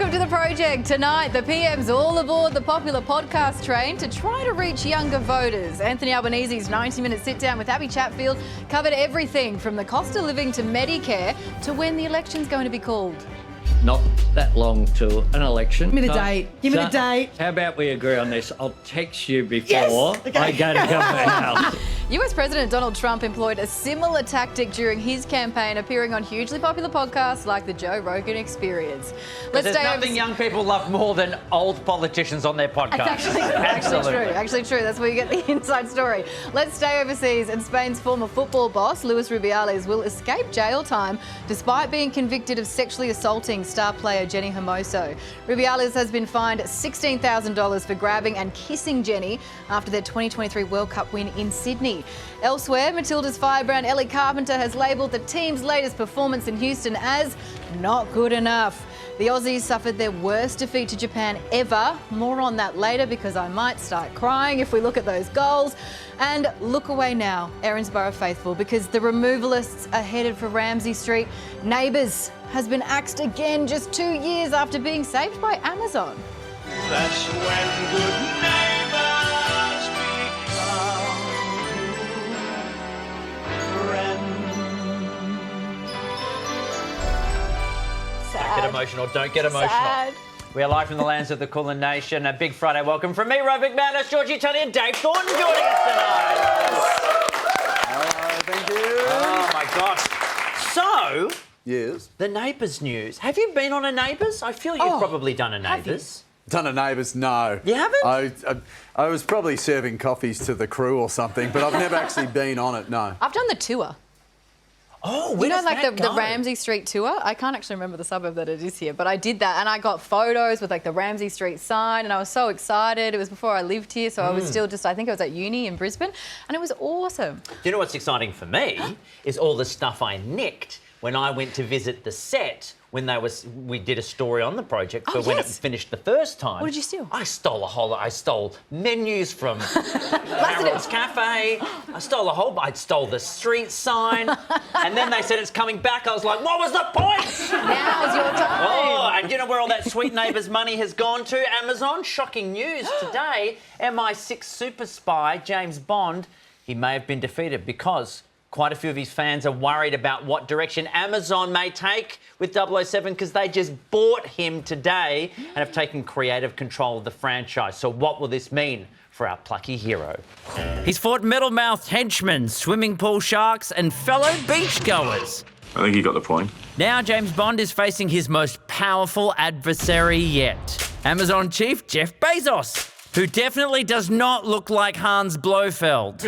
Welcome to The Project. Tonight, the PM's all aboard the popular podcast train to try to reach younger voters. Anthony Albanese's 90-minute sit-down with Abby Chatfield covered everything from the cost of living to Medicare to when the election's going to be called. Not that long to an election. Give me the date. Give me the date. How about we agree on this? I'll text you before I go to Government House. US President Donald Trump employed a similar tactic during his campaign, appearing on hugely popular podcasts like the Joe Rogan Experience. There's nothing young people love more than old politicians on their podcast. Actually true. That's where you get the inside story. Let's stay overseas, and Spain's former football boss, Luis Rubiales, will escape jail time despite being convicted of sexually assaulting star player Jenny Hermoso. Rubiales has been fined $16,000 for grabbing and kissing Jenny after their 2023 World Cup win in Sydney. Elsewhere, Matilda's firebrand Ellie Carpenter has labelled the team's latest performance in Houston as not good enough. The Aussies suffered their worst defeat to Japan ever. More on that later, because I might start crying if we look at those goals. And look away now, Erinsborough faithful, because the removalists are headed for Ramsay Street. Neighbours has been axed again just 2 years after being saved by Amazon. That's when good neighbours become friends. Sad. Get emotional, don't get emotional. Sad. We are live from the lands of the Kulin Nation. A big Friday welcome from me, Rob McManus, Georgie Tully and Dave Thornton joining us tonight. Hello, thank you. Oh, my gosh. So, Yes. the Neighbours news. Have you been on a Neighbours? I feel you've probably done a Neighbours. Done a Neighbours? No. You haven't? I was probably serving coffees to the crew or something, but I've never actually been on it, no. I've done the tour. Oh, where You know, does like that the go? Ramsay Street tour? I can't actually remember the suburb that it is here, but I did that, and I got photos with like the Ramsay Street sign, and I was so excited. It was before I lived here, so I was still just, I think I was at uni in Brisbane, and it was awesome. Do you know what's exciting for me is all the stuff I nicked when I went to visit the set when we did a story on the project for when it finished the first time. What did you steal? I stole menus from Harold's Cafe. I stole the street sign. And then they said it's coming back. I was like, what was the point? Now's your time. Oh, and you know where all that sweet neighbours money has gone to? Amazon. Shocking news today. MI6 super spy James Bond, he may have been defeated because quite a few of his fans are worried about what direction Amazon may take with 007 because they just bought him today and have taken creative control of the franchise. So what will this mean for our plucky hero? He's fought metal-mouthed henchmen, swimming pool sharks and fellow beachgoers. I think you got the point. Now James Bond is facing his most powerful adversary yet, Amazon chief Jeff Bezos, who definitely does not look like Hans Blofeld.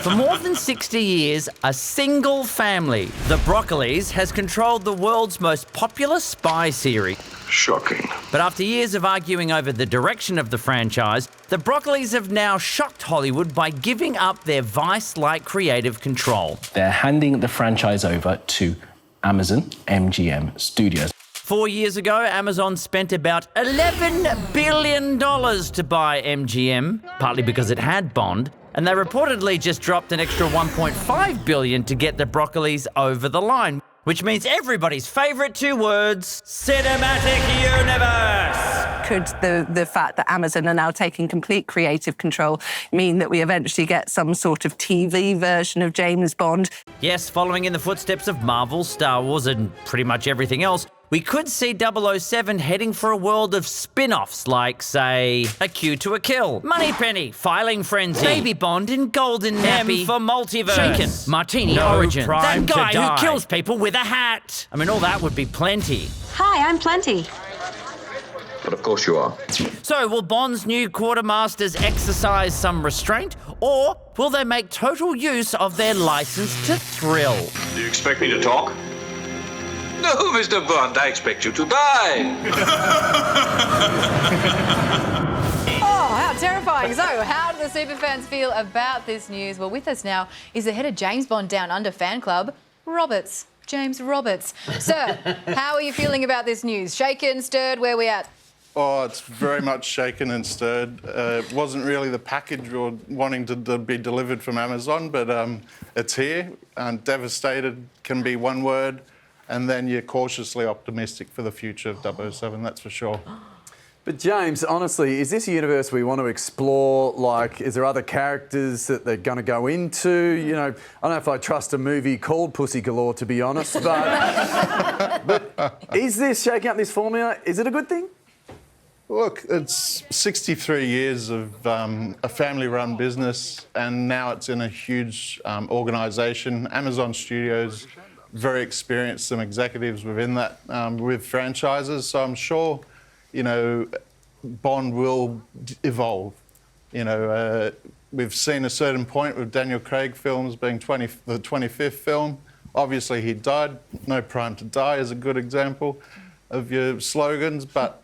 For more than 60 years, a single family, the Broccolis, has controlled the world's most popular spy series. Shocking. But after years of arguing over the direction of the franchise, the Broccolis have now shocked Hollywood by giving up their Vice-like creative control. They're handing the franchise over to Amazon MGM Studios. 4 years ago, Amazon spent about $11 billion to buy MGM, partly because it had Bond, and they reportedly just dropped an extra $1.5 billion to get the Broccolis over the line, which means everybody's favourite 2 words, cinematic universe. Could the fact that Amazon are now taking complete creative control mean that we eventually get some sort of TV version of James Bond? Yes, following in the footsteps of Marvel, Star Wars and pretty much everything else, we could see 007 heading for a world of spin-offs like, say, A Cue to a Kill, Moneypenny, Filing Frenzy, Baby Bond in Golden Nappy, M for Multiverse, Shaken, Martini Origin, that guy who kills people with a hat. I mean, all that would be plenty. Hi, I'm Plenty. But of course you are. So, will Bond's new quartermasters exercise some restraint, or will they make total use of their license to thrill? Do you expect me to talk? No, Mr. Bond, I expect you to die. Oh, how terrifying. So, how do the superfans feel about this news? Well, with us now is the head of James Bond Down Under fan club, Roberts. James Roberts. Sir, how are you feeling about this news? Shaken, stirred, where are we at? Oh, it's very much shaken and stirred. It wasn't really the package we were wanting to be delivered from Amazon, but it's here. And devastated can be one word. and then you're cautiously optimistic for the future of 007, that's for sure. But James, honestly, is this a universe we want to explore? Like, is there other characters that they're going to go into? You know, I don't know if I trust a movie called Pussy Galore, to be honest, but is this shaking up this formula? Is it a good thing? Look, it's 63 years of a family-run business, and now it's in a huge organisation. Amazon Studios, very experienced, some executives within that with franchises, so I'm sure, you know, Bond will evolve. You know, we've seen a certain point with Daniel Craig films being the 25th film. Obviously, he died. No Prime to Die is a good example of your slogans, but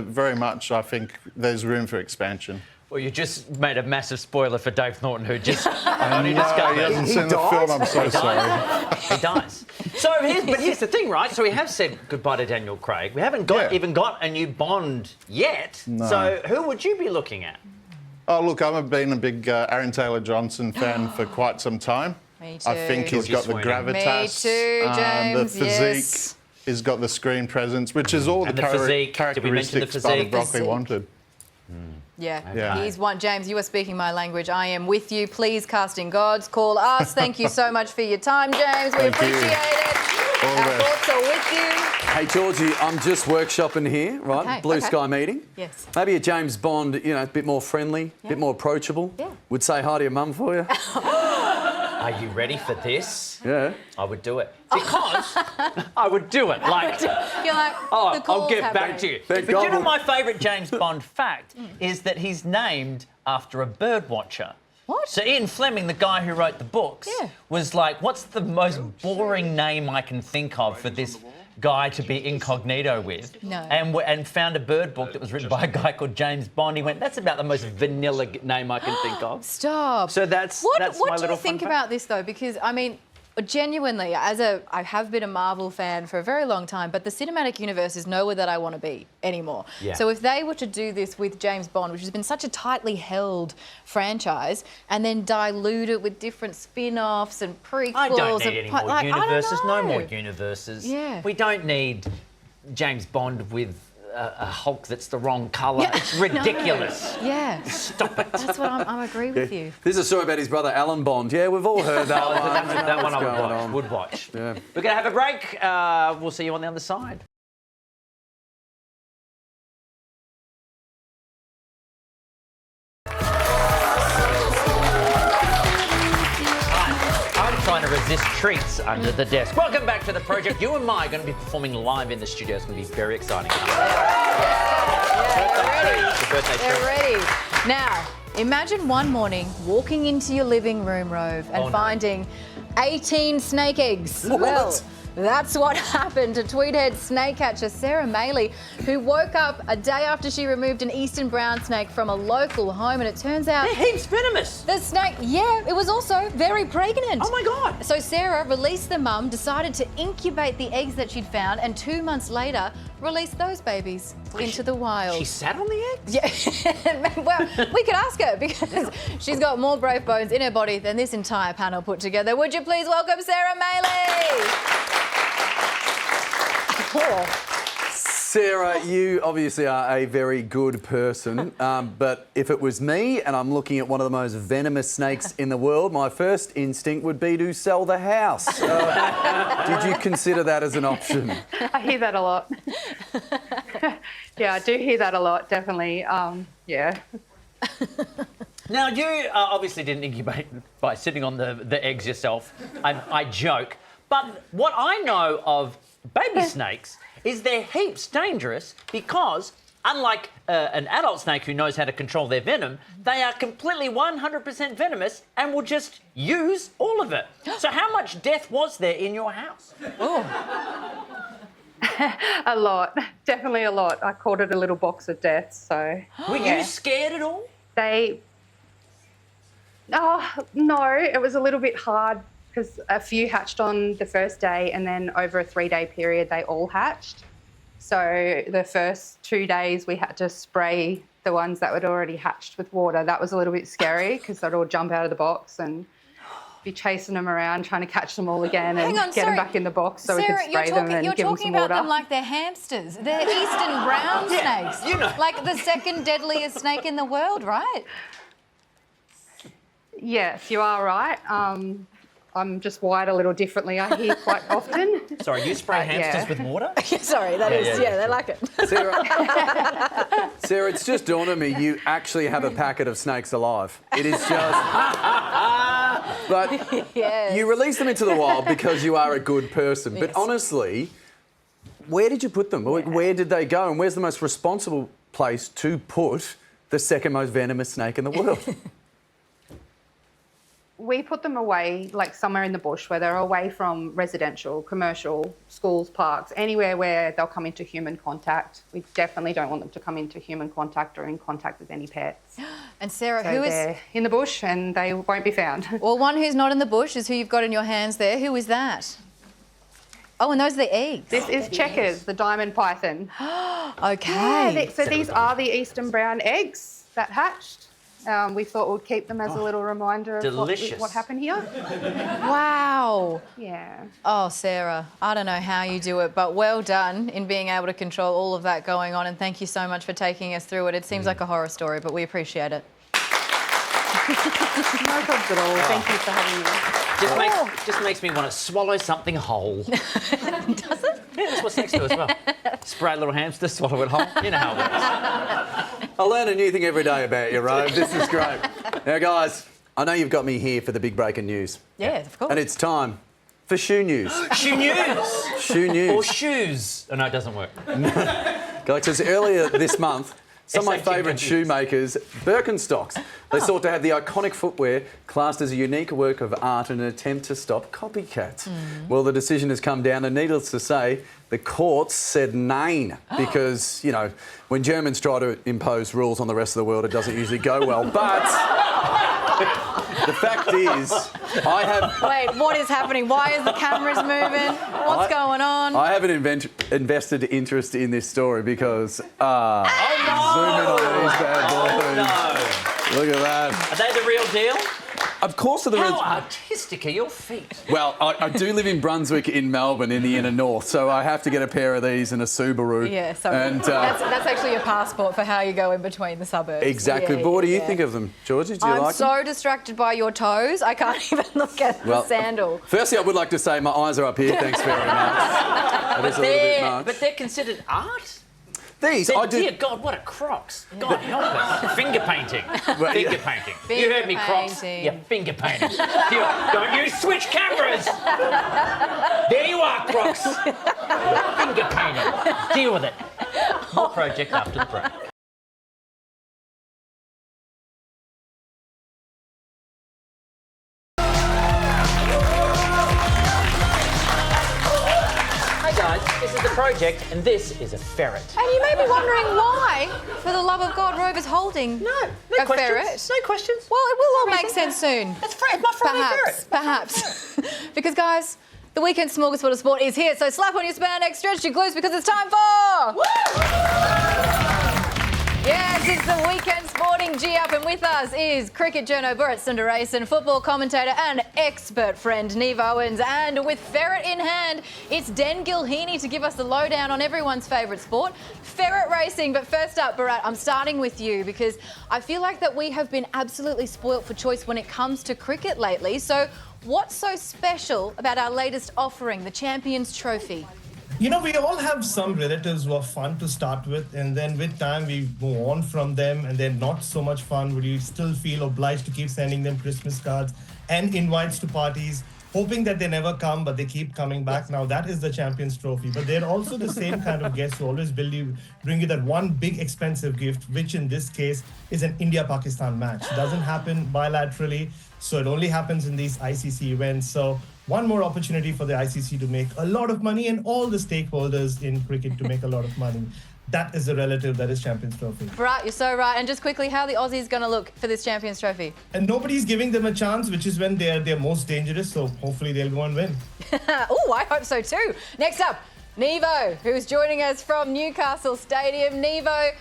very much, I think, there's room for expansion. Well, you just made a massive spoiler for Dave Norton, who just only discovered. He hasn't seen the film, I'm so sorry. He dies. So here's the thing, right? So we have said goodbye to Daniel Craig. We haven't even got a new Bond yet. No. So who would you be looking at? Oh, look, I've been a big Aaron Taylor-Johnson fan for quite some time. Me too. I think he's got the gravitas, Me too, James, the physique. yes. He's got the screen presence, which is all And the, the physique. Did we mention the characteristics Barber physique? Broccoli Physique. wanted. Yeah. He's one. James, you are speaking my language. I am with you. Please, casting gods, call us. Thank you so much for your time, James. We Thank you. appreciate it. All the Our best. thoughts are with you. Hey, Georgie, I'm just workshopping here, right? Okay, Blue okay. sky meeting. Yes. Maybe a James Bond, you know, a bit more friendly, a bit more approachable. Yeah. Would say hi to your mum for you. Are you ready for this? Yeah. I would do it. Because I would do it. Like, You're like, the I'll call's get happening. back to you. Thank But you God know we'll- my favourite James Bond fact is that he's named after a bird watcher. What? So Ian Fleming, the guy who wrote the books, Yeah. was like, what's the most boring name I can think of for this guy to be incognito with? No. And found a bird book that was written by a guy called James Bond. He went, that's about the most vanilla name I can think of. Stop. So that's what my do you little think fun about this though? Because I mean, genuinely, I have been a Marvel fan for a very long time, but the cinematic universe is nowhere that I want to be anymore. Yeah. So if they were to do this with James Bond, which has been such a tightly held franchise, and then dilute it with different spin-offs and prequels, I don't need and any more I don't universes. No know. more universes. Yeah. We don't need James Bond with a Hulk that's the wrong colour. Yeah. It's ridiculous. Yeah. Stop it. That's what I agree with you. There's a story about his brother Alan Bond. Yeah, we've all heard that one. That one What's I going on? would watch. Yeah. We're going to have a break. We'll see you on the other side. I'm trying to resist treats under the desk. Welcome back to the project. You and I are going to be performing live in the studio. It's going to be very exciting. They're ready. Now, imagine one morning walking into your living room, Rove, and finding 18 snake eggs. What? Well, that's what happened to Tweedhead snake catcher Sarah Maley, who woke up a day after she removed an eastern brown snake from a local home, and it turns out They're heaps venomous. the snake, it was also very pregnant. Oh my God. So Sarah released the mum, decided to incubate the eggs that she'd found, and 2 months later released those babies into the wild. She sat on the eggs? Yeah, well, we could ask her because she's got more brave bones in her body than this entire panel put together. Would you please welcome Sarah Maley? Sarah, you obviously are a very good person, but if it was me and I'm looking at one of the most venomous snakes in the world, my first instinct would be to sell the house. Did you consider that as an option? I hear that a lot. Yeah, I do hear that a lot, definitely. Yeah. Now, you obviously didn't incubate by sitting on the eggs yourself. I joke. But what I know of baby snakes is they're heaps dangerous because, unlike an adult snake who knows how to control their venom, they are completely 100% venomous and will just use all of it. So how much death was there in your house? A lot. Definitely a lot. I called it a little box of death, so... Were you scared at all? Oh, no, it was a little bit hard because a few hatched on the first day and then over a 3-day period they all hatched. So the first 2 days we had to spray the ones that had already hatched with water. That was a little bit scary because they'd all jump out of the box and be chasing them around, trying to catch them all again and Hang on, get them back in the box so we Sarah, can spray them and you're give them talking some about water. them like they're hamsters. They're eastern brown snakes. You know. Like the second deadliest snake in the world, right? Yes, you are right. I'm just wired a little differently, I hear quite often. Sorry, you spray hamsters yeah. with water? Sorry, that is, they like it. Sarah, it's just dawned on me, you actually have a packet of snakes alive. It is just... But Yes. you release them into the wild because you are a good person. But honestly, where did you put them? Where did they go? And where's the most responsible place to put the second most venomous snake in the world? We put them away, like somewhere in the bush where they're away from residential, commercial, schools, parks, anywhere where they'll come into human contact. We definitely don't want them to come into human contact or in contact with any pets. And Sarah, So who is... they're in the bush and they won't be found. Well, one who's not in the bush is who you've got in your hands there. Who is that? Oh, and those are the eggs. This is Checkers, the diamond python. Okay. So these are the eastern brown eggs that hatched. We thought we'd keep them as a little reminder of what happened here. Wow. Yeah. Oh, Sarah, I don't know how you do it, but well done in being able to control all of that going on, and thank you so much for taking us through it. It seems like a horror story, but we appreciate it. No problems at all. Thank you for having me. Just makes me want to swallow something whole. Does it? Yeah, that's what snakes do as well. Spray a little hamster, swallow it whole. You know how it works. I learn a new thing every day about you, Rove. This is great. Now, guys, I know you've got me here for the big breaking news. Yeah, of course. And it's time for shoe news. Shoe news! Shoe news. Or shoes. Oh, no, it doesn't work. Because earlier this month, some of my favourite shoemakers, Birkenstocks, they sought to have the iconic footwear classed as a unique work of art in an attempt to stop copycats. Well, the decision has come down, and needless to say, the courts said nein, because, you know, when Germans try to impose rules on the rest of the world, it doesn't usually go well. But the fact is, I have... Wait, what is happening? Why is the cameras moving? What's going on? I have an invested interest in this story because... zoom in on these bad boys. Look at that. Are they the real deal? Of course, they're the real... How artistic are your feet? Well, I do live in Brunswick in Melbourne in the inner north, so I have to get a pair of these and a Subaru. Yeah, so and, that's actually your passport for how you go in between the suburbs. Exactly. Yeah, but what do you yeah. think of them, Georgie? Do you I'm like so them? distracted by your toes, I can't even look at the sandal. Firstly, I would like to say my eyes are up here. Thanks very much. That is a little bit much. But they're considered art? These, I do... Dear God, what a Crocs. God help us. Finger painting. Finger painting. You heard me, Crocs. painting. Yeah, finger painting. Don't you switch cameras. There you are, Crocs. Finger painting. Deal with it. More project after the break. Hey guys, this is the project, and this is a ferret. And you may be wondering why, for the love of God, Rove is holding a ferret. No questions. Well, it will all make sense soon. It's my friendly ferret. Perhaps. Because, guys, the weekend smorgasbord of sport is here, so slap on your spandex, stretch your glutes, because it's time for... Yes, it's the weekend sporting G-Up, and with us is cricket journo Burrit Sundaresan, football commentator and expert friend Neve Owens, and with ferret in hand, it's Den Gilheeney to give us the lowdown on everyone's favourite sport, ferret racing. But first up, Burrit, I'm starting with you because I feel like that we have been absolutely spoilt for choice when it comes to cricket lately. So what's so special about our latest offering, the Champions Trophy? You know, we all have some relatives who are fun to start with, and then with time we move on from them and they're not so much fun. Would you still feel obliged to keep sending them Christmas cards and invites to parties, hoping that they never come, but they keep coming back? Now, that is the Champions Trophy. But they're also the same kind of guests who always bring you that one big expensive gift, which in this case is an India-Pakistan match. It doesn't happen bilaterally, so it only happens in these ICC events. So one more opportunity for the ICC to make a lot of money and all the stakeholders in cricket to make a lot of money. That is the relative that is Champions Trophy. Right, you're so right. And just quickly, how are the Aussies going to look for this Champions Trophy? And nobody's giving them a chance, which is when they're most dangerous. So hopefully they'll go and win. Oh, I hope so too. Next up, Nevo, who's joining us from Newcastle Stadium. Nevo,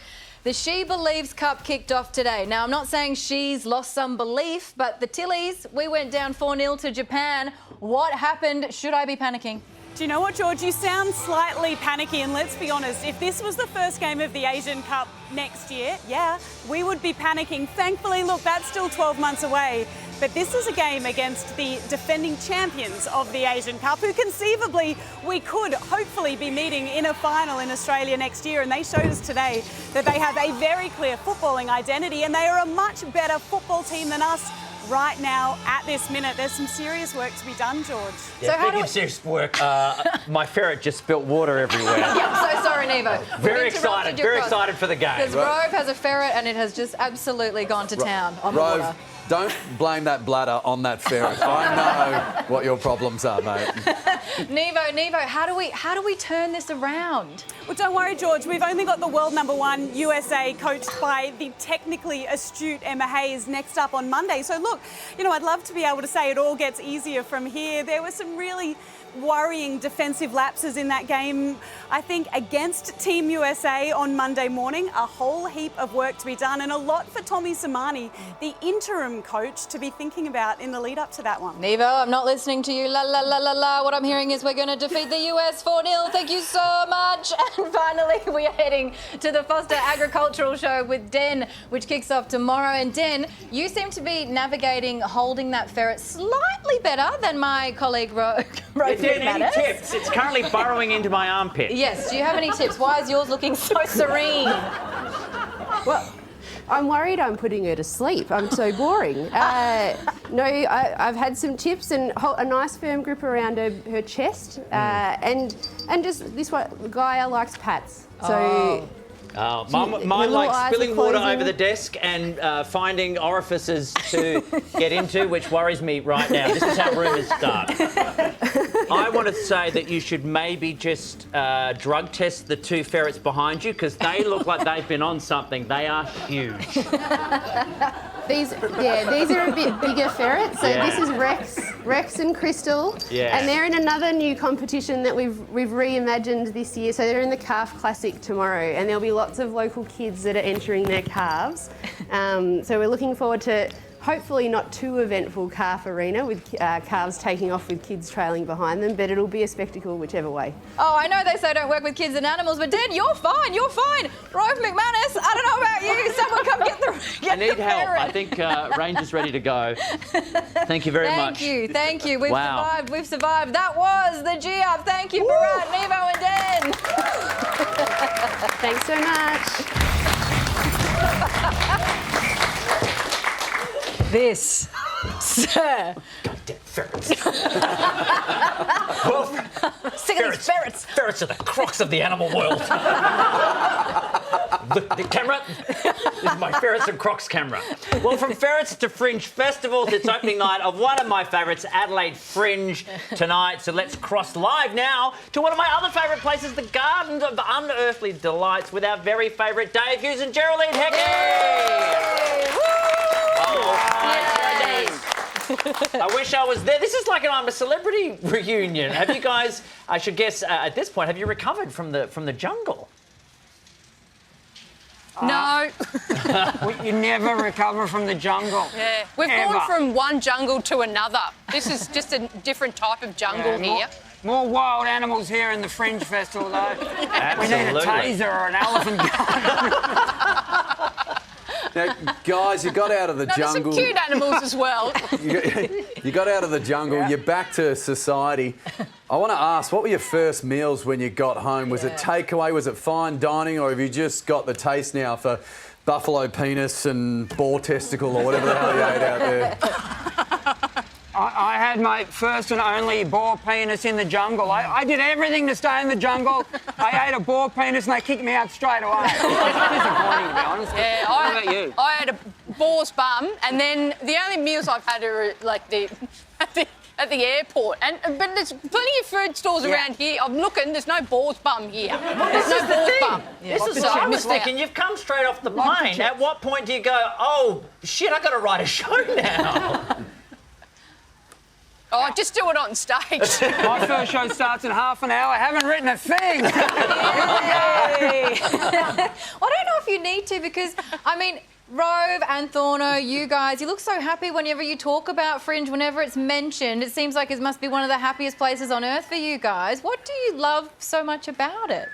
The She Believes Cup kicked off today. Now, I'm not saying she's lost some belief, but the Tillies, we went down 4-0 to Japan. What happened? Should I be panicking? Do you know what, George? You sound slightly panicky, and let's be honest, if this was the first game of the Asian Cup next year, yeah, we would be panicking. Thankfully, look, that's still 12 months away. But this is a game against the defending champions of the Asian Cup, who conceivably we could hopefully be meeting in a final in Australia next year. And they showed us today that they have a very clear footballing identity, and they are a much better football team than us right now at this minute. There's some serious work to be done, George. Yeah, speaking of serious work, my ferret just spilt water everywhere. Yeah, I'm so sorry, Nevo. Very excited for the game. Because Rove has a ferret and it has just absolutely gone to town on the water. Don't blame that bladder on that ferret. I know what your problems are, mate. Nevo, how do we turn this around? Well, don't worry, George. We've only got the world #1 USA coached by the technically astute Emma Hayes next up on Monday. So look, you know, I'd love to be able to say it all gets easier from here. There were some really worrying defensive lapses in that game, I think, against Team USA on Monday morning. A whole heap of work to be done, and a lot for Tommy Samani, the interim coach, to be thinking about in the lead up to that one. Nevo, I'm not listening to you. La la la la la. What I'm hearing is we're going to defeat the US 4-0. Thank you so much. And finally, we are heading to the Foster Agricultural Show with Den, which kicks off tomorrow. And Den, you seem to be navigating holding that ferret slightly better than my colleague Rove. Any tips? It's currently burrowing into my armpit. Yes, do you have any tips? Why is yours looking so serene? Well, I'm worried I'm putting her to sleep. I'm so boring. No, I've had some tips and a nice firm grip around her chest, and just this one, Gaia likes pats. So. Mine likes spilling water over the desk and finding orifices to get into, which worries me right now. This is how rumours start. I want to say that you should maybe just drug test the two ferrets behind you, because they look like they've been on something. They are huge. These are a bit bigger ferrets. So this is Rex and Crystal. Yeah. And they're in another new competition that we've reimagined this year. So they're in the Calf Classic tomorrow, and there'll be lots of local kids that are entering their calves. So we're looking forward to hopefully not too eventful calf arena with calves taking off with kids trailing behind them, but it'll be a spectacle whichever way. Oh, I know they say don't work with kids and animals, but Den, you're fine. Rove McManus, I don't know about you. Someone come get the I need help. I think Ranger's ready to go. Thank you very much. Thank you. We've survived. That was the G-Up. Thank you, Barat, Nevo and Den. Thanks so much. This, sir. Goddamn ferrets. Sick of these ferrets. Ferrets are the crux of the animal world. The camera. This is my Ferrets and Crocs camera. Well, from ferrets to Fringe festivals, it's opening night of one of my favourites, Adelaide Fringe, tonight. So let's cross live now to one of my other favourite places, the Garden of Unearthly Delights, with our very favourite Dave Hughes and Geradline Hickey. I wish I was there. This is like I'm a celebrity reunion. Have you guys, I should guess at this point, have you recovered from the jungle? No. You never recover from the jungle. Yeah. We've gone from one jungle to another. This is just a different type of jungle here. More wild animals here in the Fringe Festival, though. Absolutely. We need a taser or an elephant gun. Now, guys, you got out of the jungle. There's some cute animals as well. You got out of the jungle. Yeah. You're back to society. I want to ask, what were your first meals when you got home? Was it takeaway? Was it fine dining? Or have you just got the taste now for buffalo penis and boar testicle or whatever the hell you ate out there? I had my first and only boar penis in the jungle. I did everything to stay in the jungle. I ate a boar penis and they kicked me out straight away. It's disappointing, to be honest. Yeah, How about you? I had a boar's bum, and then the only meals I've had are like at the airport. But there's plenty of food stores around here. I'm looking, there's no boar's bum here. There's no boar's bum. This is what I was thinking. You've come straight off the plane. At what point do you go, oh, shit, I've got to write a show now? Oh, just do it on stage. My first show starts in half an hour. I haven't written a thing. Well, I don't know if you need to because, I mean, Rove and Thorno, you guys, you look so happy whenever you talk about Fringe, whenever it's mentioned. It seems like it must be one of the happiest places on earth for you guys. What do you love so much about it?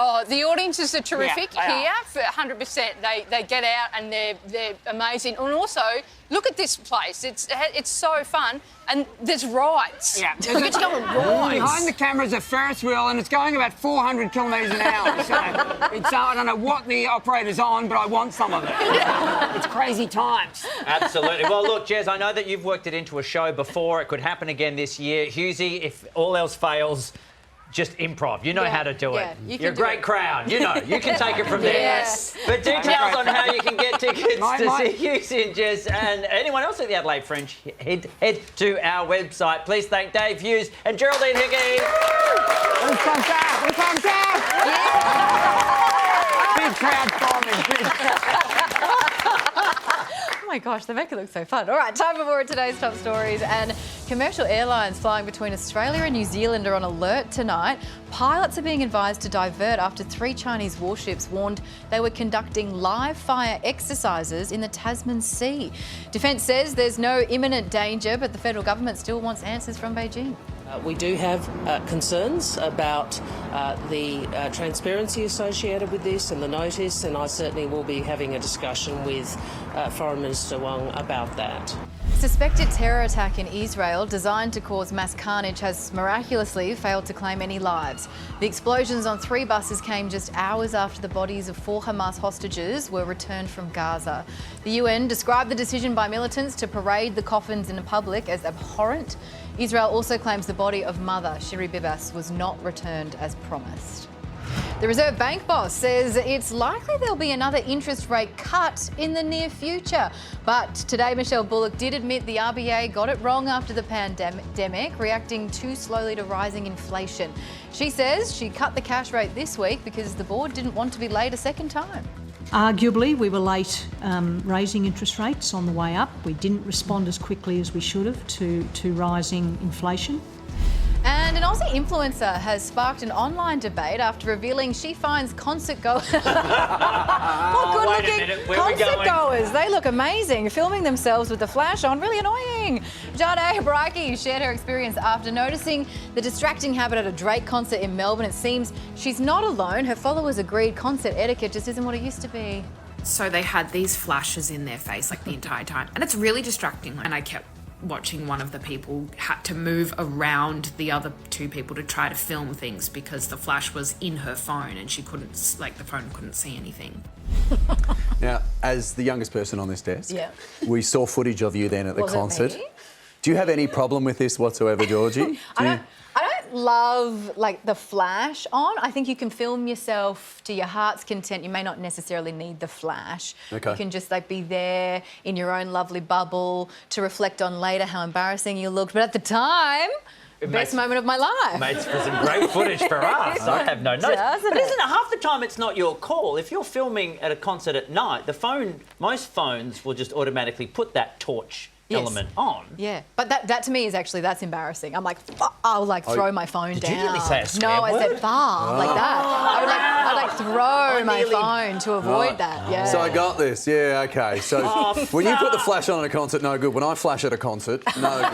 Oh, the audiences are terrific Yeah, here, for 100%. They get out and they're amazing. And also, look at this place. It's so fun. And there's rides. Yeah. We get to go on rides. Behind the camera is a Ferris wheel and it's going about 400 kilometres an hour. So I don't know what the operator's on, but I want some of it. It's crazy times. Absolutely. Well, look, Jez, I know that you've worked it into a show before. It could happen again this year. Hughesy, if all else fails, just improv. You know how to do it. You're a great crowd. You know. You can take it from there. Yes. But details on how you can get tickets to see Hughesy and Jez and anyone else at the Adelaide Fringe, head to our website. Please thank Dave Hughes and Geradline Hickey. We thumbs up. We thumbs up. Big crowd for me. Big Oh my gosh, they make it look so fun. All right, time for more of today's top stories. And commercial airlines flying between Australia and New Zealand are on alert tonight. Pilots are being advised to divert after 3 Chinese warships warned they were conducting live fire exercises in the Tasman Sea. Defence says there's no imminent danger, but the federal government still wants answers from Beijing. We do have concerns about the transparency associated with this and the notice, and I certainly will be having a discussion with Foreign Minister Wang about that. Suspected terror attack in Israel designed to cause mass carnage has miraculously failed to claim any lives. The explosions on 3 buses came just hours after the bodies of 4 Hamas hostages were returned from Gaza. The UN described the decision by militants to parade the coffins in public as abhorrent. Israel also claims the body of mother Shiri Bibas was not returned as promised. The Reserve Bank boss says it's likely there'll be another interest rate cut in the near future. But today, Michelle Bullock did admit the RBA got it wrong after the pandemic, reacting too slowly to rising inflation. She says she cut the cash rate this week because the board didn't want to be late a second time. Arguably, we were late raising interest rates on the way up. We didn't respond as quickly as we should have to rising inflation. And an Aussie influencer has sparked an online debate after revealing she finds concert goers... concert goers. They look amazing, filming themselves with the flash on. Really annoying. Jade Hebraki shared her experience after noticing the distracting habit at a Drake concert in Melbourne. It seems she's not alone. Her followers agreed concert etiquette just isn't what it used to be. So they had these flashes in their face like the entire time. And it's really distracting. And I kept watching one of the people had to move around the other 2 people to try to film things because the flash was in her phone and she couldn't, like the phone couldn't see anything. Now, as the youngest person on this desk, yeah, we saw footage of you then at the Was it concert. me? Do you have any problem with this whatsoever, Georgie? I don't love like the flash on. I think you can film yourself to your heart's content. You may not necessarily need the flash. Okay. You can just like be there in your own lovely bubble to reflect on later how embarrassing you looked. But at the time, best moment of my life. Makes for some great footage for us. I have no notes. Doesn't But it? isn't it half the time it's not your call? If you're filming at a concert at night, most phones will just automatically put that torch element on. Yeah, but that to me is actually, that's embarrassing. I'm like, I'll like throw my phone down. Did you really say a swear No, I word? said like that. I'd like throw my phone to avoid that. Yeah. So I got this. Yeah, okay. So when you put the flash on at a concert, no good. When I flash at a concert, no good.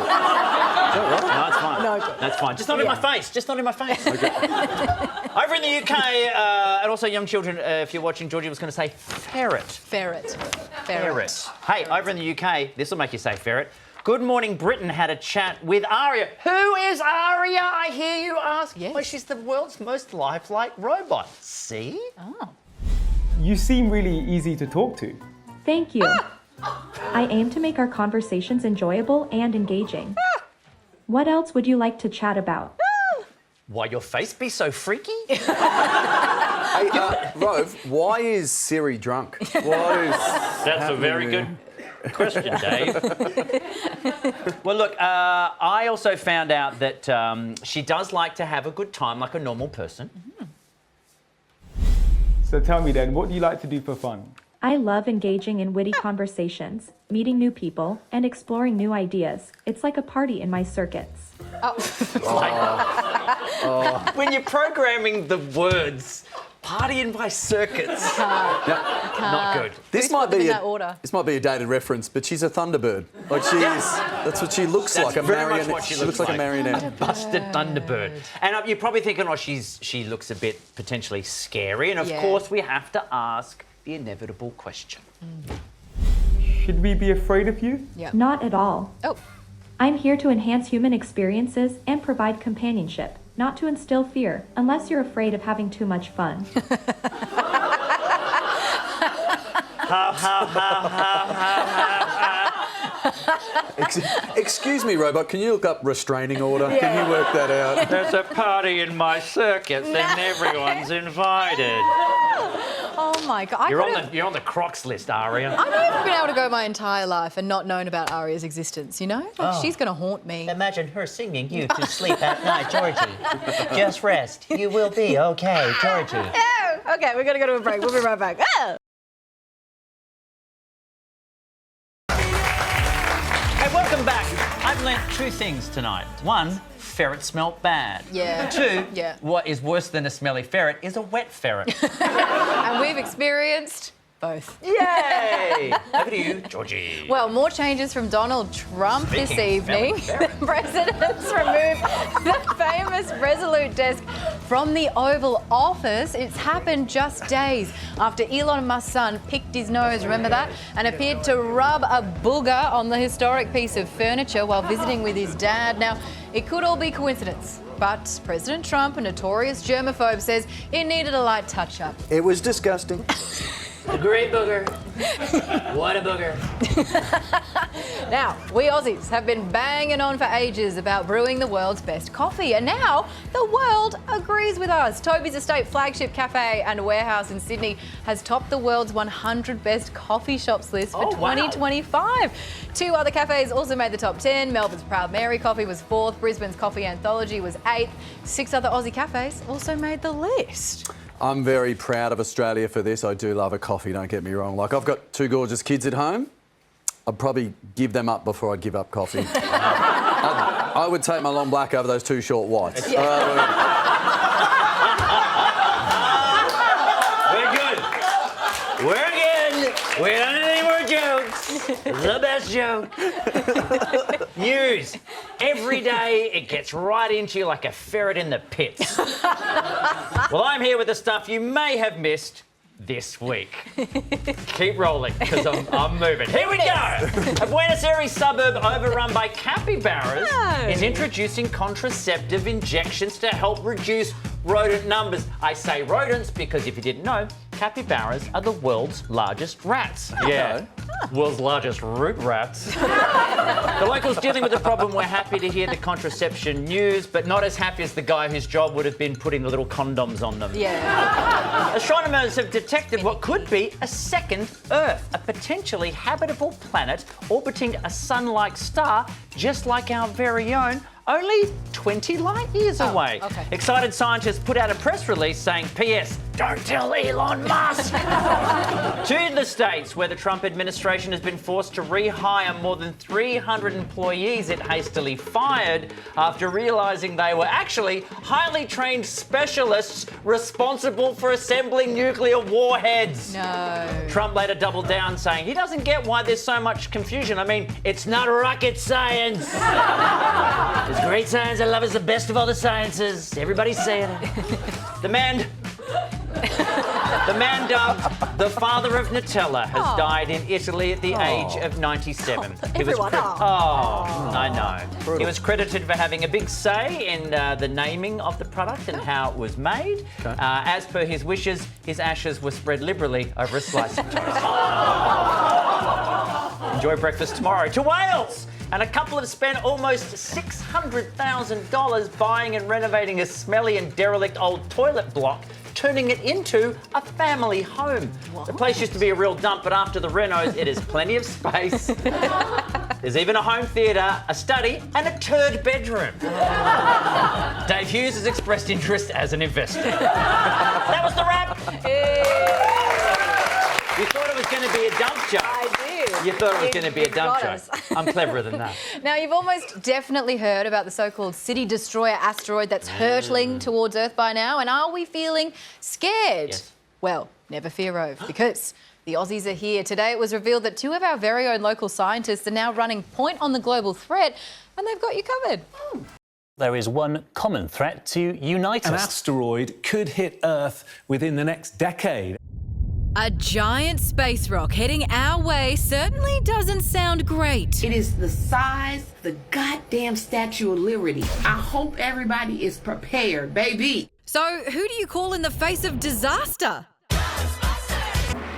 No, it's fine. That's fine. Just not in my face. Just not in my face. Okay. Over in the UK, and also young children, if you're watching, Georgie was going to say ferret. Ferret. Hey, over in the UK, this will make you say ferret. Good Morning Britain had a chat with Aria. Who is Aria, I hear you ask? Yes. Well, she's the world's most lifelike robot. See? Oh. You seem really easy to talk to. Thank you. I aim to make our conversations enjoyable and engaging. What else would you like to chat about? Why your face be so freaky? Hey, Rove, why is Siri drunk? That's a very good question, Dave. Well, look, I also found out that she does like to have a good time like a normal person. So tell me then, what do you like to do for fun? I love engaging in witty conversations, meeting new people, and exploring new ideas. It's like a party in my circuits. When you're programming the words, partying by circuits. Not good. This might in be that order. This might be a dated reference, but she's a Thunderbird. Like she is. That's what she looks That's like. A very much marionette. what she She looks like a marionette. Busted Thunderbird. And you're probably thinking, oh, she looks a bit potentially scary. And of course, we have to ask the inevitable question. Should we be afraid of you? Not at all. Oh. I'm here to enhance human experiences and provide companionship, not to instill fear, unless you're afraid of having too much fun. Excuse me, robot. Can you look up restraining order? Can you work that out? There's a party in my circuit, and everyone's invited. Oh my God. You're on the Crocs list, Aria. I've never been able to go my entire life and not known about Aria's existence, you know? Like, she's going to haunt me. Imagine her singing you to sleep at night, Georgie. Just rest. You will be okay, Georgie. Oh, okay, we're going to go to a break. We'll be right back. Oh. Hey, welcome back. I've learnt two things tonight. One, ferrets smell bad. Yeah. Two, Yeah. what is worse than a smelly ferret is a wet ferret. And we've experienced both. Yay! Over to you, Georgie. Well, more changes from Donald Trump this Speaking of evening. The president's removed the famous Resolute desk from the Oval Office. It's happened just days after Elon Musk's son picked his nose, remember that? And appeared to rub a booger on the historic piece of furniture while visiting with his dad. Now, it could all be coincidence, but President Trump, a notorious germaphobe, says it needed a light touch-up. It was disgusting. A great booger. What a booger. Now, we Aussies have been banging on for ages about brewing the world's best coffee, and now the world agrees with us. Toby's Estate flagship cafe and warehouse in Sydney has topped the world's 100 best coffee shops list for 2025. Two other cafes also made the top 10. Melbourne's Proud Mary Coffee was 4th, Brisbane's Coffee Anthology was 8th. 6 other Aussie cafes also made the list. I'm very proud of Australia for this. I do love a coffee, don't get me wrong. Like, I've got 2 gorgeous kids at home. I'd probably give them up before I give up coffee. I would take my long black over those 2 short whites. We're good. We're good. We don't have any more jokes. The best joke. News. Every day it gets right into you like a ferret in the pits. Well, I'm here with the stuff you may have missed this week. Keep rolling, because I'm moving. Here we go. A Buenos Aires suburb overrun by capybaras is introducing contraceptive injections to help reduce rodent numbers. I say rodents because if you didn't know, capybaras are the world's largest rats. Yeah, world's largest root rats. The locals dealing with the problem were happy to hear the contraception news, but not as happy as the guy whose job would have been putting the little condoms on them. Yeah. Astronomers have detected what could be a second Earth, a potentially habitable planet orbiting a sun-like star, just like our very own, only 20 light years away. Okay. Excited scientists put out a press release saying, P.S. Don't tell Elon Musk. To the States, where the Trump administration has been forced to rehire more than 300 employees it hastily fired after realising they were actually highly trained specialists responsible for assembling nuclear warheads. No. Trump later doubled down, saying he doesn't get why there's so much confusion. I mean, it's not rocket science. It's great science. I love it. It's the best of all the sciences. Everybody's saying it. The man dubbed the father of Nutella has died in Italy at the age of 97. I know. Brutal. He was credited for having a big say in the naming of the product and how it was made. Okay. As per his wishes, his ashes were spread liberally over a slice of toast. Enjoy breakfast tomorrow. To Wales! And a couple have spent almost $600,000 buying and renovating a smelly and derelict old toilet block, turning it into a family home. What? The place used to be a real dump, but after the renos, it has plenty of space. There's even a home theatre, a study, and a turd bedroom. Dave Hughes has expressed interest as an investor. That was the wrap. You thought it was going to be a dump joke. I did. You thought it was going to be a dump got joke. us. I'm cleverer than that. Now, you've almost definitely heard about the so-called city destroyer asteroid that's hurtling towards Earth by now. And are we feeling scared? Yes. Well, never fear, Rove, because the Aussies are here. Today it was revealed that 2 of our very own local scientists are now running point on the global threat, and they've got you covered. There is one common threat to unite us. An asteroid could hit Earth within the next decade. A giant space rock heading our way certainly doesn't sound great. It is the size of the goddamn Statue of Liberty. I hope everybody is prepared, baby. So who do you call in the face of disaster?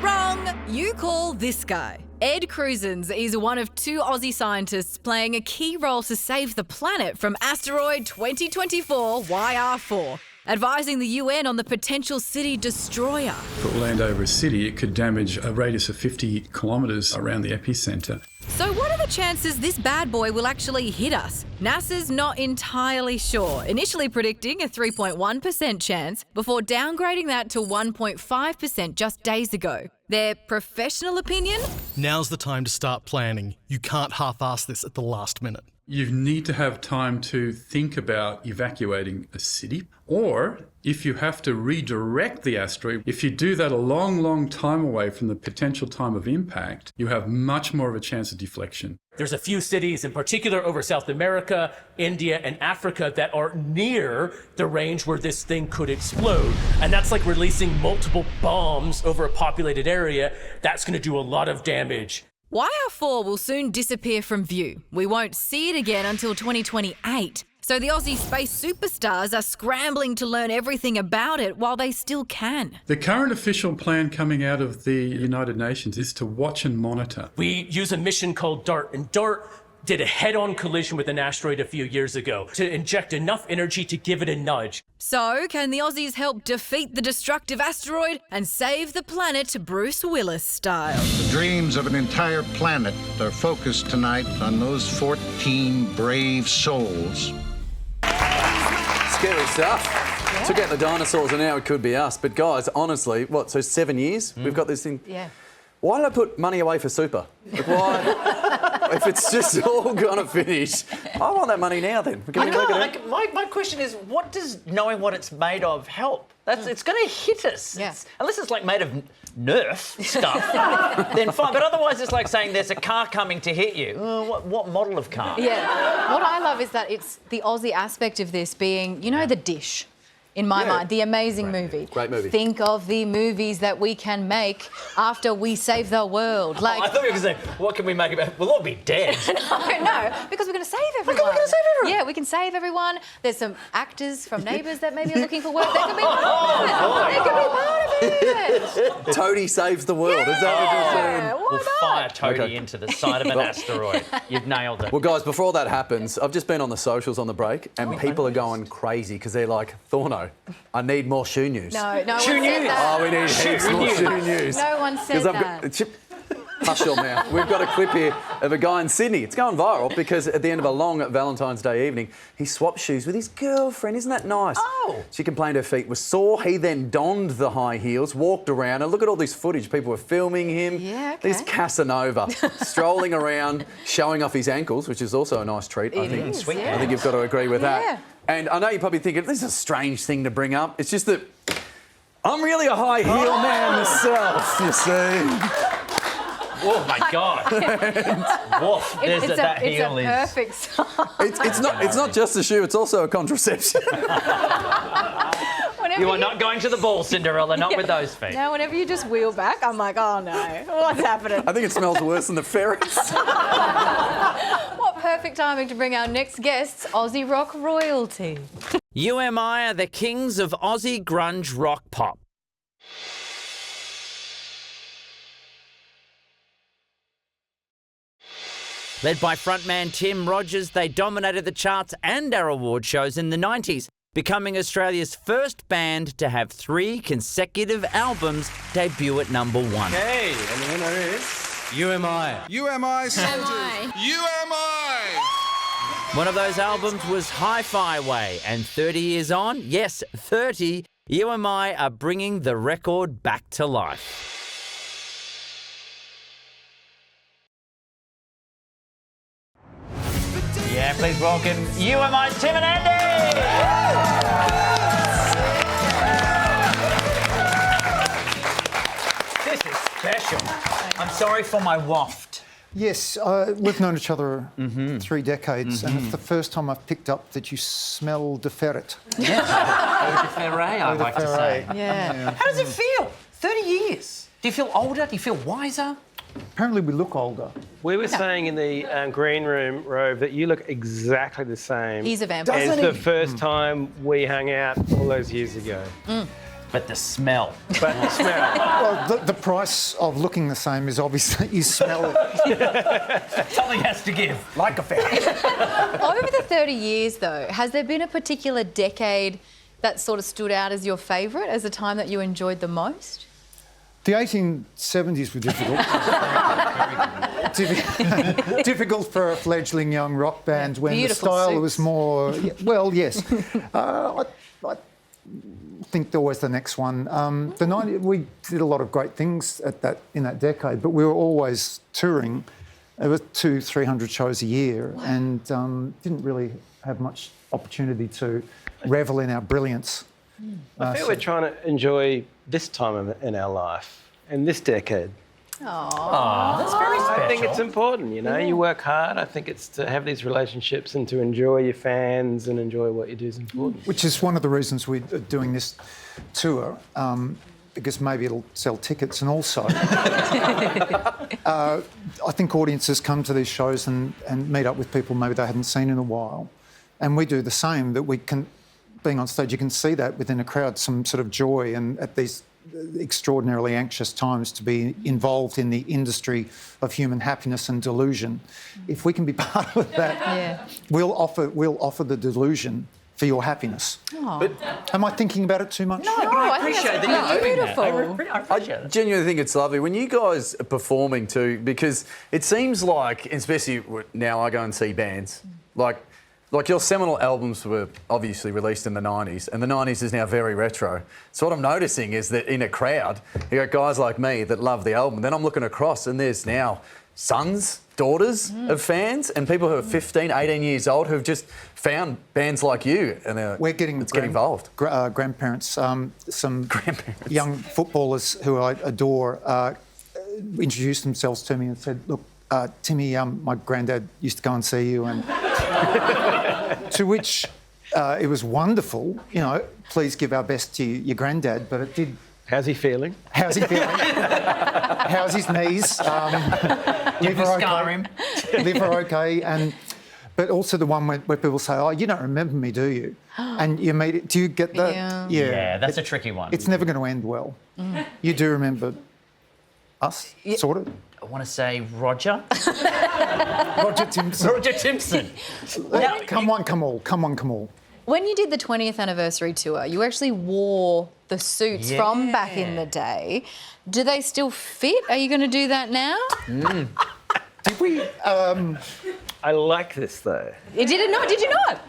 Wrong! You call this guy. Ed Cruisins is one of 2 Aussie scientists playing a key role to save the planet from asteroid 2024 YR4. Advising the UN on the potential city destroyer. If it will land over a city, it could damage a radius of 50 kilometres around the epicentre. So what are the chances this bad boy will actually hit us? NASA's not entirely sure, initially predicting a 3.1% chance before downgrading that to 1.5% just days ago. Their professional opinion? Now's the time to start planning. You can't half-ass this at the last minute. You need to have time to think about evacuating a city, or if you have to redirect the asteroid, if you do that a long, long time away from the potential time of impact, you have much more of a chance of deflection. There's a few cities in particular over South America, India and Africa that are near the range where this thing could explode. And that's like releasing multiple bombs over a populated area. That's going to do a lot of damage. YR4 will soon disappear from view. We won't see it again until 2028. So the Aussie space superstars are scrambling to learn everything about it while they still can. The current official plan coming out of the United Nations is to watch and monitor. We use a mission called DART, and DART did a head-on collision with an asteroid a few years ago to inject enough energy to give it a nudge. So, can the Aussies help defeat the destructive asteroid and save the planet Bruce Willis style? The dreams of an entire planet are focused tonight on those 14 brave souls. Scary stuff. Yeah. Took out the dinosaurs and now it could be us. But guys, honestly, what, so 7 years we've got this thing? Yeah. Why did I put money away for super? Like, why? If it's just all going to finish, I want that money now then. My question is, what does knowing what it's made of help? It's going to hit us. Yeah. Unless it's like made of Nerf stuff, then fine. But otherwise, it's like saying there's a car coming to hit you. What model of car? Yeah. What I love is that it's the Aussie aspect of this being, you know, The Dish. In my mind, the amazing movie. Great movie. Think of the movies that we can make after we save the world. Like, I thought you were going to say, what can we make about? We'll all be dead. no, because we're going to save everyone. We're going to save everyone. Yeah, we can save everyone. There's some actors from Neighbours that maybe are looking for work. They could be part of it. They could be part of it. Toadie saves the world. Is that what you're saying? We'll fire Toadie into the side of an asteroid. You've nailed it. Well, guys, before that happens, I've just been on the socials on the break and people are going crazy because they're like, Thorno, I need more shoe news. No one shoe said news. that. Oh, we need heaps more shoe news. No one said that. Hush your mouth. We've got a clip here of a guy in Sydney. It's going viral because at the end of a long Valentine's Day evening, he swapped shoes with his girlfriend. Isn't that nice? Oh. She complained her feet were sore. He then donned the high heels, walked around, and look at all this footage. People were filming him. Yeah, okay. There's Casanova strolling around, showing off his ankles, which is also a nice treat, I think. Sweet. I think you've got to agree with that. Yeah. And I know you're probably thinking, this is a strange thing to bring up. It's just that I'm really a high heel man myself, you see. Oh my God! Woof! It's that a heel is. perfect size. It's not just a shoe; it's also a contraception. You are not going to the ball, Cinderella. Not with those feet. Now, whenever you just wheel back, I'm like, oh no, what's happening? I think it smells worse than the ferrets. What perfect timing to bring our next guests, Aussie rock royalty. UMI are the kings of Aussie grunge rock pop. Led by frontman Tim Rogers, they dominated the charts and our award shows in the 90s, becoming Australia's first band to have 3 consecutive albums debut at number 1. Okay, and the winner is UMI. UMI soldiers. UMI. One of those albums was Hi-Fi Way, and 30 years on, yes, 30, UMI are bringing the record back to life. Yeah, please welcome You Am I, Tim and Andy! This is special. I'm sorry for my waft. Yes, we've known each other 3 decades, and it's the first time I've picked up that you smell de ferret. Yes, eau de ferret, I like to say. Yeah. How does it feel? 30 years. Do you feel older? Do you feel wiser? Apparently we look older. We were saying in the green room, Rove, that you look exactly the same He's a vampire. as the first time we hung out all those years ago. But the smell. But the smell. Well, the price of looking the same is obviously you smell it. Something has to give, like a ferret. Over the 30 years, though, has there been a particular decade that sort of stood out as your favourite, as the time that you enjoyed the most? The 1870s were difficult. Difficult for a fledgling young rock band when Beautiful the style suits. was more... Well, yes. I think there was the next one. The 90s, we did a lot of great things in that decade, but we were always touring. There were 200-300 shows a year, and didn't really have much opportunity to revel in our brilliance. I feel we're trying to enjoy this time in our life and this decade. Aww. That's very special. I think it's important, you know. You work hard. I think it's to have these relationships and to enjoy your fans and enjoy what you do is important. Which is one of the reasons we're doing this tour, because maybe it'll sell tickets, and also I think audiences come to these shows and meet up with people maybe they hadn't seen in a while, and we do the same. That we can, being on stage, you can see that within a crowd, some sort of joy, and at these extraordinarily anxious times to be involved in the industry of human happiness and delusion. If we can be part of that, we'll offer the delusion for your happiness. But am I thinking about it too much? No, but I appreciate that you're doing that. I appreciate it. Genuinely think it's lovely when you guys are performing too, because it seems like, especially now I go and see bands, like your seminal albums were obviously released in the 90s, and the 90s is now very retro. So what I'm noticing is that in a crowd, you got guys like me that love the album. Then I'm looking across and there's now sons, daughters of fans, and people who are 15, 18 years old who've just found bands like you, and we're getting involved. Grandparents, some young footballers who I adore introduced themselves to me and said, "Look, Timmy, my granddad used to go and see you," and to which it was wonderful. You know, please give our best to your granddad, but it did. How's he feeling? How's he feeling? How's his knees? Liver okay, but also the one where people say, "Oh, you don't remember me, do you?" And you meet it. Do you get that? Yeah, that's a tricky one. It's never going to end well. You do remember us, sort of. I want to say Roger. Roger Timpson. Roger Timpson. Come on. When you did the 20th anniversary tour, you actually wore the suits from back in the day. Do they still fit? Are you going to do that now? Did we? I like this though. Did it not? Did you not?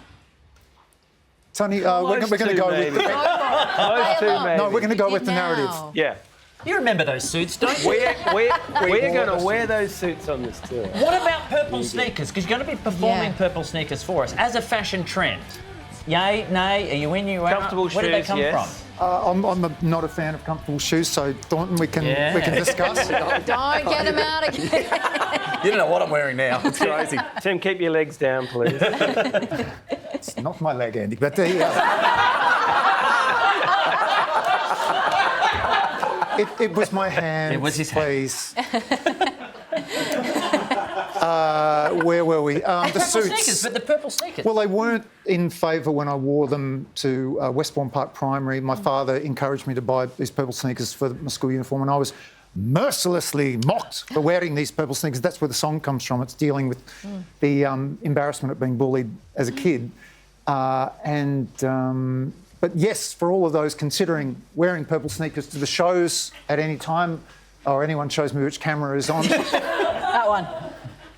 Sonny, we're going to go with we're going to go with the narrative. Yeah. You remember those suits, don't you? We're going to wear those suits on this tour. What about purple sneakers? Because you're going to be performing purple sneakers for us as a fashion trend. Yay, nay, are you in, you out? Comfortable Where did they come from? I'm not a fan of comfortable shoes, so Thornton, we can discuss. Don't get them out again. You don't know what I'm wearing now. It's crazy. Tim, keep your legs down, please. It's not my leg, Andy, but it was my hand. It was his please. Where were we? The suits. Sneakers, but the purple sneakers. Well, they weren't in favour when I wore them to Westbourne Park Primary. My father encouraged me to buy these purple sneakers for my school uniform, and I was mercilessly mocked for wearing these purple sneakers. That's where the song comes from. It's dealing with the embarrassment of being bullied as a kid. But yes, for all of those considering wearing purple sneakers to the shows at any time, or anyone shows me which camera is on. That one.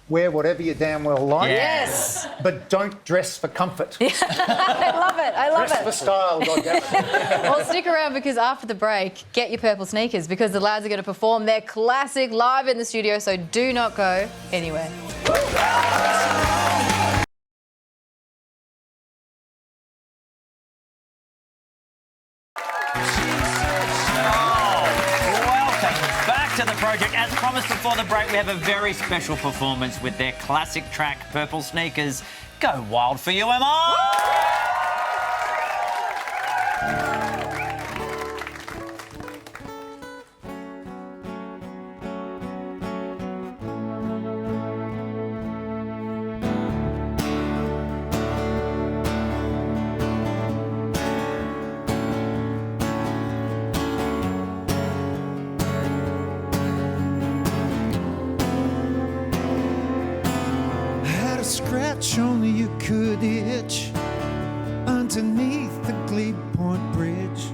Wear whatever you damn well like. Yes. But don't dress for comfort. I love it. Dress for style, goddammit. Well, stick around because after the break, get your purple sneakers because the lads are going to perform their classic live in the studio, so do not go anywhere. Welcome back to the project. As promised before the break, we have a very special performance with their classic track, Purple Sneakers. Go wild for UMI! Scratch only you could itch underneath the Glebe Point Bridge.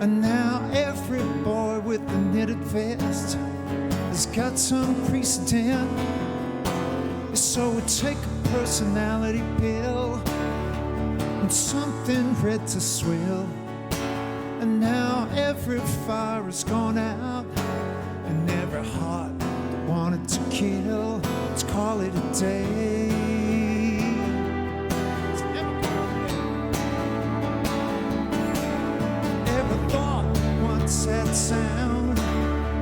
And now every boy with a knitted vest has got some precedent. So we take a personality pill and something red to swill. And now every fire has gone out and every heart that wanted to kill. Let's call it a day. That sound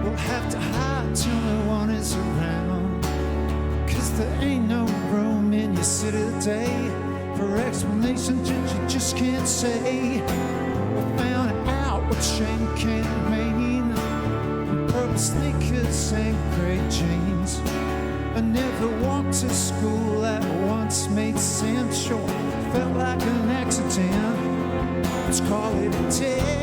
we'll have to hide till no one is around, 'cause there ain't no room in your city today for explanations that you just can't say. We found out what shame can mean. Purple sneakers and grey jeans. I never walked to school that once made sense. Sure, felt like an accident. Let's call it a day.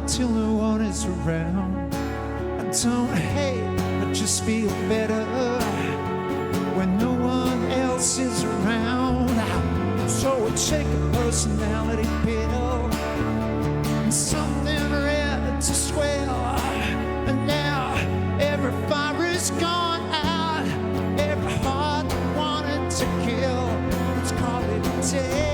Till no one is around. I don't hate, but just feel better when no one else is around. So I take a personality pill and something red to swell. And now every fire is gone out, every heart that wanted to kill. Let's call it a day.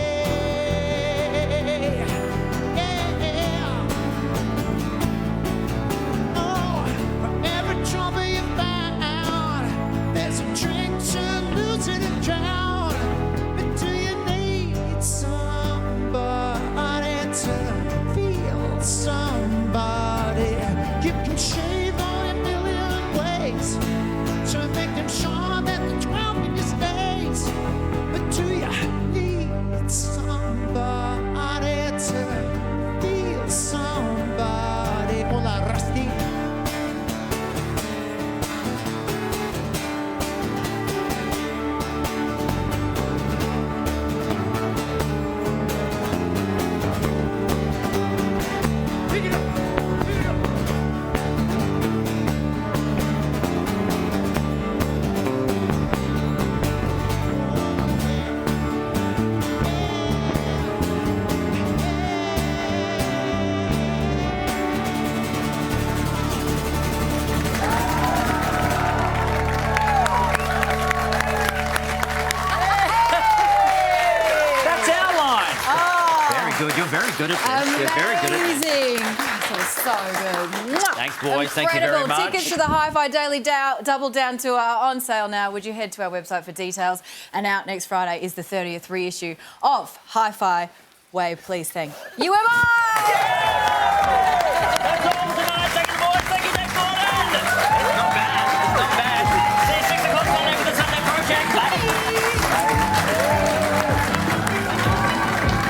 You're very good at this. You're very good at this. Amazing. That was so good. Thanks, boys. Thank you very Incredible. much. Tickets to the Hi-Fi Daily Double Down Tour are on sale now. Would you head to our website for details? And out next Friday is the 30th reissue of Hi-Fi. Wave, please thank UMI!